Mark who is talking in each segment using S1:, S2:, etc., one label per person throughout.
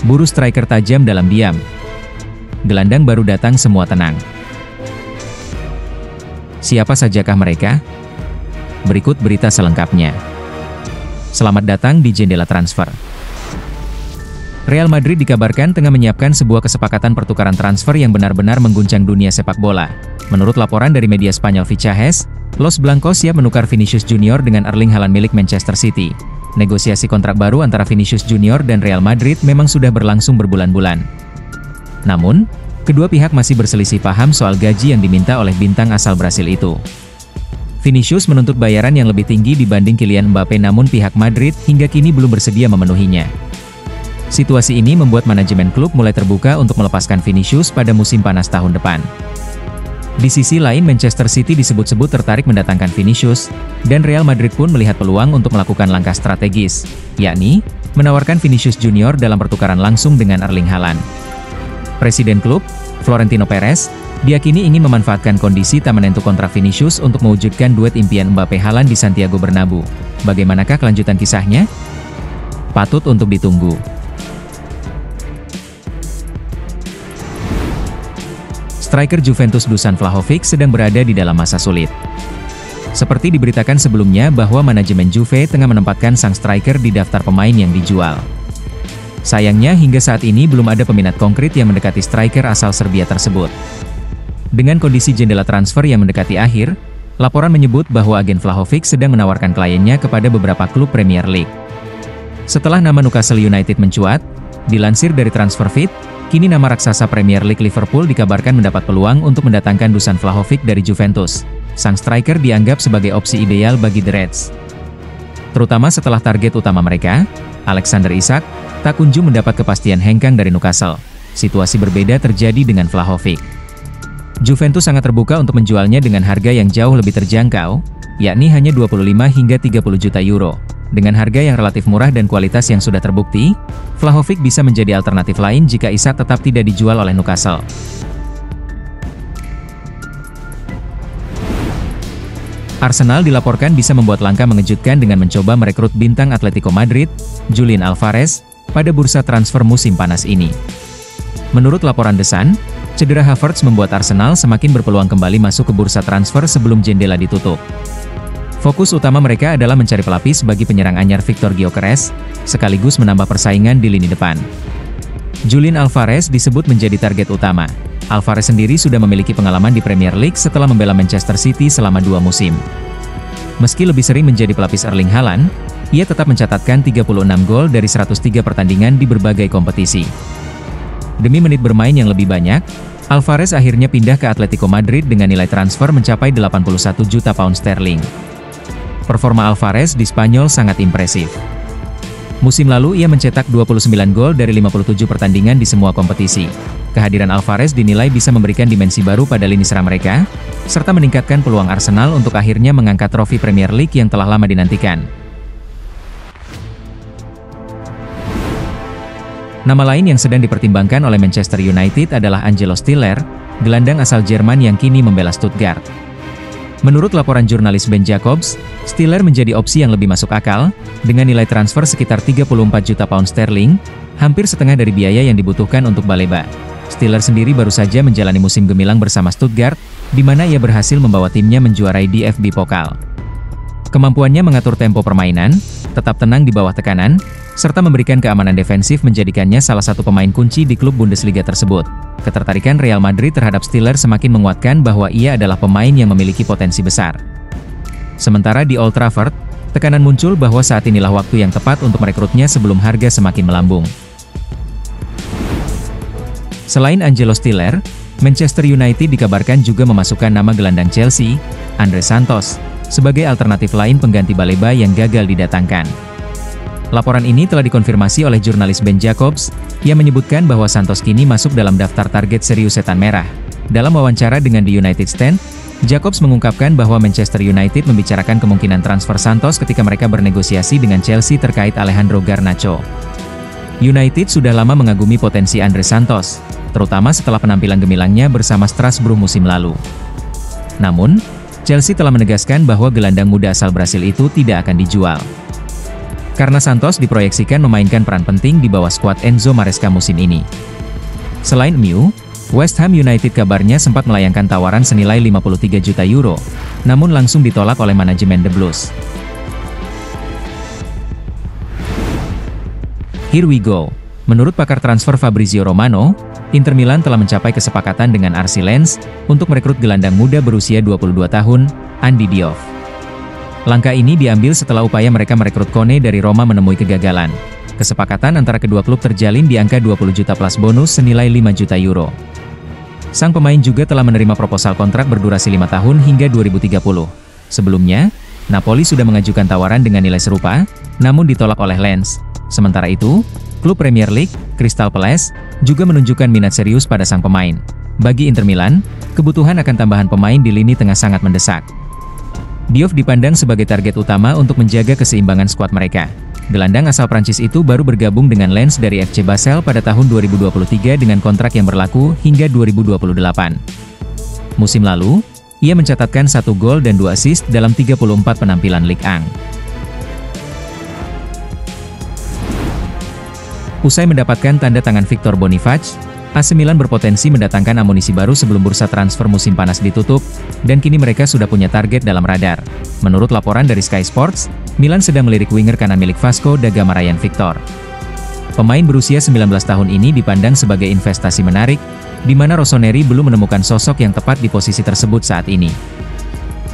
S1: Buru striker tajam dalam diam. Gelandang baru datang semua tenang. Siapa sajakah mereka? Berikut berita selengkapnya. Selamat datang di Jendela Transfer. Real Madrid dikabarkan tengah menyiapkan sebuah kesepakatan pertukaran transfer yang benar-benar mengguncang dunia sepak bola. Menurut laporan dari media Spanyol Fichajes, Los Blancos siap menukar Vinicius Junior dengan Erling Haaland milik Manchester City. Negosiasi kontrak baru antara Vinicius Junior dan Real Madrid memang sudah berlangsung berbulan-bulan. Namun, kedua pihak masih berselisih paham soal gaji yang diminta oleh bintang asal Brasil itu. Vinicius menuntut bayaran yang lebih tinggi dibanding Kylian Mbappe, namun pihak Madrid hingga kini belum bersedia memenuhinya. Situasi ini membuat manajemen klub mulai terbuka untuk melepaskan Vinicius pada musim panas tahun depan. Di sisi lain, Manchester City disebut-sebut tertarik mendatangkan Vinicius, dan Real Madrid pun melihat peluang untuk melakukan langkah strategis, yakni menawarkan Vinicius Junior dalam pertukaran langsung dengan Erling Haaland. Presiden klub, Florentino Perez, diyakini ingin memanfaatkan kondisi tak menentu kontrak Vinicius untuk mewujudkan duet impian Mbappe Haaland di Santiago Bernabeu. Bagaimanakah kelanjutan kisahnya? Patut untuk ditunggu. Striker Juventus Dusan Vlahovic sedang berada di dalam masa sulit. Seperti diberitakan sebelumnya bahwa manajemen Juve tengah menempatkan sang striker di daftar pemain yang dijual. Sayangnya hingga saat ini belum ada peminat konkret yang mendekati striker asal Serbia tersebut. Dengan kondisi jendela transfer yang mendekati akhir, laporan menyebut bahwa agen Vlahovic sedang menawarkan kliennya kepada beberapa klub Premier League. Setelah nama Newcastle United mencuat, dilansir dari TransferFeed, kini nama raksasa Premier League Liverpool dikabarkan mendapat peluang untuk mendatangkan Dusan Vlahovic dari Juventus. Sang striker dianggap sebagai opsi ideal bagi The Reds, terutama setelah target utama mereka, Alexander Isak, tak kunjung mendapat kepastian hengkang dari Newcastle. Situasi berbeda terjadi dengan Vlahovic. Juventus sangat terbuka untuk menjualnya dengan harga yang jauh lebih terjangkau, yakni hanya 25 hingga 30 juta euro. Dengan harga yang relatif murah dan kualitas yang sudah terbukti, Vlahovic bisa menjadi alternatif lain jika Isak tetap tidak dijual oleh Newcastle. Arsenal dilaporkan bisa membuat langkah mengejutkan dengan mencoba merekrut bintang Atletico Madrid, Julian Alvarez, pada bursa transfer musim panas ini. Menurut laporan The Sun, cedera Havertz membuat Arsenal semakin berpeluang kembali masuk ke bursa transfer sebelum jendela ditutup. Fokus utama mereka adalah mencari pelapis bagi penyerang anyar Victor Gyökeres, sekaligus menambah persaingan di lini depan. Julian Alvarez disebut menjadi target utama. Alvarez sendiri sudah memiliki pengalaman di Premier League setelah membela Manchester City selama 2 musim. Meski lebih sering menjadi pelapis Erling Haaland, ia tetap mencatatkan 36 gol dari 103 pertandingan di berbagai kompetisi. Demi menit bermain yang lebih banyak, Alvarez akhirnya pindah ke Atletico Madrid dengan nilai transfer mencapai 81 juta pound sterling. Performa Alvarez di Spanyol sangat impresif. Musim lalu ia mencetak 29 gol dari 57 pertandingan di semua kompetisi. Kehadiran Alvarez dinilai bisa memberikan dimensi baru pada lini serang mereka, serta meningkatkan peluang Arsenal untuk akhirnya mengangkat trofi Premier League yang telah lama dinantikan. Nama lain yang sedang dipertimbangkan oleh Manchester United adalah Angelo Stiller, gelandang asal Jerman yang kini membela Stuttgart. Menurut laporan jurnalis Ben Jacobs, Stiller menjadi opsi yang lebih masuk akal, dengan nilai transfer sekitar 34 juta pound sterling, hampir setengah dari biaya yang dibutuhkan untuk Baleba. Stiller sendiri baru saja menjalani musim gemilang bersama Stuttgart, di mana ia berhasil membawa timnya menjuarai DFB Pokal. Kemampuannya mengatur tempo permainan, tetap tenang di bawah tekanan, serta memberikan keamanan defensif menjadikannya salah satu pemain kunci di klub Bundesliga tersebut. Ketertarikan Real Madrid terhadap Stiller semakin menguatkan bahwa ia adalah pemain yang memiliki potensi besar. Sementara di Old Trafford, tekanan muncul bahwa saat inilah waktu yang tepat untuk merekrutnya sebelum harga semakin melambung. Selain Angelo Stiller, Manchester United dikabarkan juga memasukkan nama gelandang Chelsea, Andre Santos, sebagai alternatif lain pengganti Baleba yang gagal didatangkan. Laporan ini telah dikonfirmasi oleh jurnalis Ben Jacobs, yang menyebutkan bahwa Santos kini masuk dalam daftar target serius setan merah. Dalam wawancara dengan The United Stand, Jacobs mengungkapkan bahwa Manchester United membicarakan kemungkinan transfer Santos ketika mereka bernegosiasi dengan Chelsea terkait Alejandro Garnacho. United sudah lama mengagumi potensi Andre Santos, terutama setelah penampilan gemilangnya bersama Strasbourg musim lalu. Namun, Chelsea telah menegaskan bahwa gelandang muda asal Brasil itu tidak akan dijual. karena Santos diproyeksikan memainkan peran penting di bawah skuad Enzo Maresca musim ini. Selain MU, West Ham United kabarnya sempat melayangkan tawaran senilai 53 juta euro, namun langsung ditolak oleh manajemen The Blues. Here we go. Menurut pakar transfer Fabrizio Romano, Inter Milan telah mencapai kesepakatan dengan RC Lens untuk merekrut gelandang muda berusia 22 tahun, Andy Diouf. Langkah ini diambil setelah upaya mereka merekrut Kone dari Roma menemui kegagalan. Kesepakatan antara kedua klub terjalin di angka 20 juta plus bonus senilai 5 juta euro. Sang pemain juga telah menerima proposal kontrak berdurasi 5 tahun hingga 2030. Sebelumnya, Napoli sudah mengajukan tawaran dengan nilai serupa, namun ditolak oleh Lens. Sementara itu, klub Premier League, Crystal Palace, juga menunjukkan minat serius pada sang pemain. Bagi Inter Milan, kebutuhan akan tambahan pemain di lini tengah sangat mendesak. Diouf dipandang sebagai target utama untuk menjaga keseimbangan skuad mereka. Gelandang asal Prancis itu baru bergabung dengan Lens dari FC Basel pada tahun 2023 dengan kontrak yang berlaku hingga 2028. Musim lalu, ia mencatatkan 1 gol dan 2 assist dalam 34 penampilan Ligue 1. Usai mendapatkan tanda tangan Victor Boniface, AC Milan berpotensi mendatangkan amunisi baru sebelum bursa transfer musim panas ditutup, dan kini mereka sudah punya target dalam radar. Menurut laporan dari Sky Sports, Milan sedang melirik winger kanan milik Vasco da Gama Ryan Victor. Pemain berusia 19 tahun ini dipandang sebagai investasi menarik, di mana Rossoneri belum menemukan sosok yang tepat di posisi tersebut saat ini.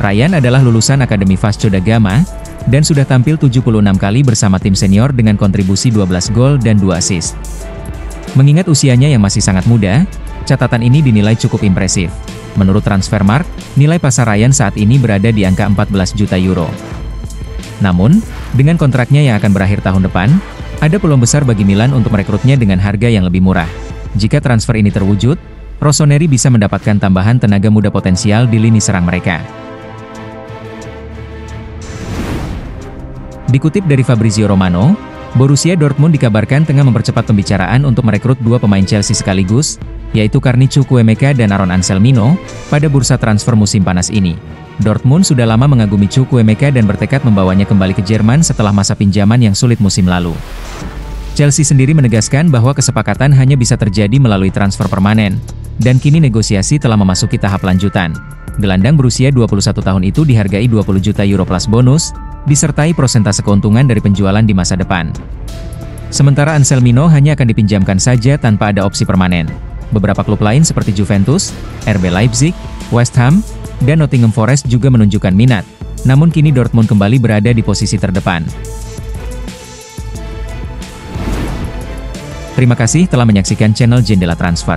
S1: Ryan adalah lulusan Akademi Vasco da Gama, dan sudah tampil 76 kali bersama tim senior dengan kontribusi 12 gol dan 2 assist. Mengingat usianya yang masih sangat muda, catatan ini dinilai cukup impresif. Menurut Transfermarkt, nilai pasar Ryan saat ini berada di angka 14 juta euro. Namun, dengan kontraknya yang akan berakhir tahun depan, ada peluang besar bagi Milan untuk merekrutnya dengan harga yang lebih murah. Jika transfer ini terwujud, Rossoneri bisa mendapatkan tambahan tenaga muda potensial di lini serang mereka. Dikutip dari Fabrizio Romano, Borussia Dortmund dikabarkan tengah mempercepat pembicaraan untuk merekrut 2 pemain Chelsea sekaligus, yaitu Carni Chukwuemeka dan Aaron Anselmino, pada bursa transfer musim panas ini. Dortmund sudah lama mengagumi Chukwuemeka dan bertekad membawanya kembali ke Jerman setelah masa pinjaman yang sulit musim lalu. Chelsea sendiri menegaskan bahwa kesepakatan hanya bisa terjadi melalui transfer permanen, dan kini negosiasi telah memasuki tahap lanjutan. Gelandang berusia 21 tahun itu dihargai 20 juta euro plus bonus, disertai persentase keuntungan dari penjualan di masa depan. Sementara Anselmino hanya akan dipinjamkan saja tanpa ada opsi permanen. Beberapa klub lain seperti Juventus, RB Leipzig, West Ham, dan Nottingham Forest juga menunjukkan minat, namun kini Dortmund kembali berada di posisi terdepan. Terima kasih telah menyaksikan channel Jendela Transfer.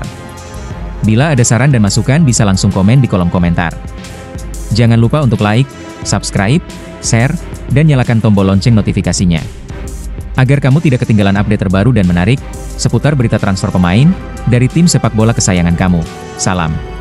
S1: Bila ada saran dan masukan bisa langsung komen di kolom komentar. Jangan lupa untuk like, subscribe, share, dan nyalakan tombol lonceng notifikasinya. Agar kamu tidak ketinggalan update terbaru dan menarik, seputar berita transfer pemain, dari tim sepak bola kesayangan kamu. Salam.